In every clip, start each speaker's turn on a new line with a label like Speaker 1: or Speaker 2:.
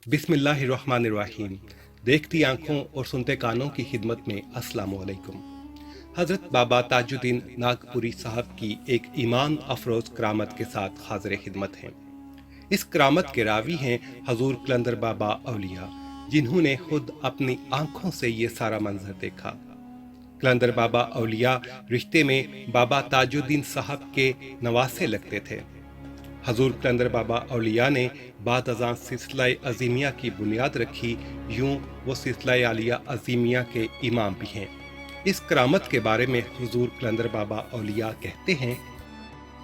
Speaker 1: बिस्मिल्लाहिर्रहमानिर्रहीम। देखती आंखों और सुनते कानों की खिदमत में अस्सलामु अलैकुम। हज़रत बाबा ताजुद्दीन नागपुरी साहब की एक ईमान अफरोज़ करामत के साथ हाज़िर खिदमत हैं। इस करामत के रावी हैं हजूर कलंदर बाबा औलिया, जिन्होंने खुद अपनी आंखों से ये सारा मंजर देखा। कलंदर बाबा औलिया रिश्ते में बाबा ताजुद्दीन साहब के नवासे लगते थे। हजूर कलंदर बाबा औलिया ने बाद अज़ां सिलसिला अज़ीमिया की बुनियाद रखी, यूं वो सिलसिला आलिया अज़ीमिया के इमाम भी हैं। इस करामत के बारे में हजूर कलंदर बाबा औलिया कहते हैं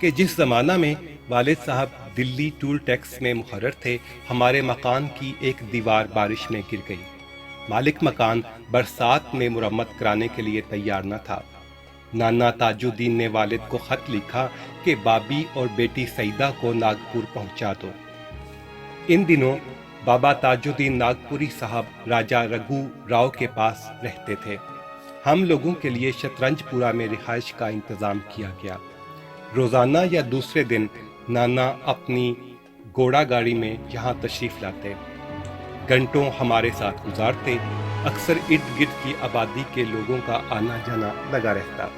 Speaker 1: कि जिस ज़माना में वालिद साहब दिल्ली टूल टैक्स में मुकर्रर थे, हमारे मकान की एक दीवार बारिश में गिर गई। मालिक मकान बरसात में मुरम्मत कराने के लिए तैयार न था। नाना ताजुद्दीन ने वालिद को खत लिखा कि बाबी और बेटी सईदा को नागपुर पहुंचा दो। इन दिनों बाबा ताजुद्दीन नागपुरी साहब राजा रघु राव के पास रहते थे। हम लोगों के लिए शतरंजपुरा में रिहाइश का इंतज़ाम किया गया। रोज़ाना या दूसरे दिन नाना अपनी घोड़ा गाड़ी में यहाँ तशरीफ़ लाते, घंटों हमारे साथ गुजारते। अक्सर इर्द गिर्द की आबादी के लोगों का आना जाना लगा रहता।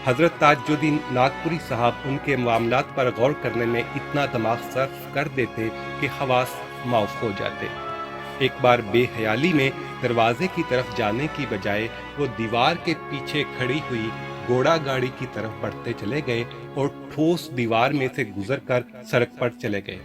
Speaker 1: हज़रत ताजुद्दीन नागपुरी साहब उनके मामलात पर गौर करने में इतना दिमाग सर्फ कर देते कि हवास माफ हो जाते। एक बार बेहयाली में दरवाजे की तरफ जाने की बजाय वो दीवार के पीछे खड़ी हुई घोड़ा गाड़ी की तरफ बढ़ते चले गए और ठोस दीवार में से गुजरकर सड़क पर चले गए।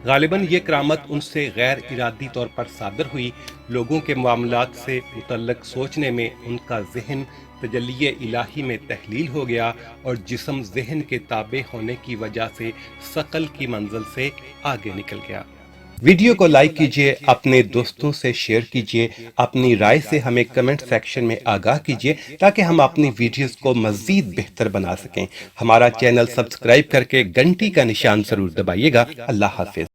Speaker 1: गालिबन ये करामत उनसे गैर इरादी तौर पर सादर हुई। लोगों के मामलात से मुतल्लक सोचने में उनका जहन तजल्लिये इलाही में तहलील हो गया और जिस्म जहन के ताबे होने की वजह से सकल की मंजिल से आगे निकल गया। वीडियो को लाइक कीजिए, अपने दोस्तों से शेयर कीजिए, अपनी राय से हमें कमेंट सेक्शन में आगाह कीजिए ताकि हम अपनी वीडियोस को मज़ीद बेहतर बना सकें। हमारा चैनल सब्सक्राइब करके घंटी का निशान जरूर दबाइएगा। अल्लाह हाफिज।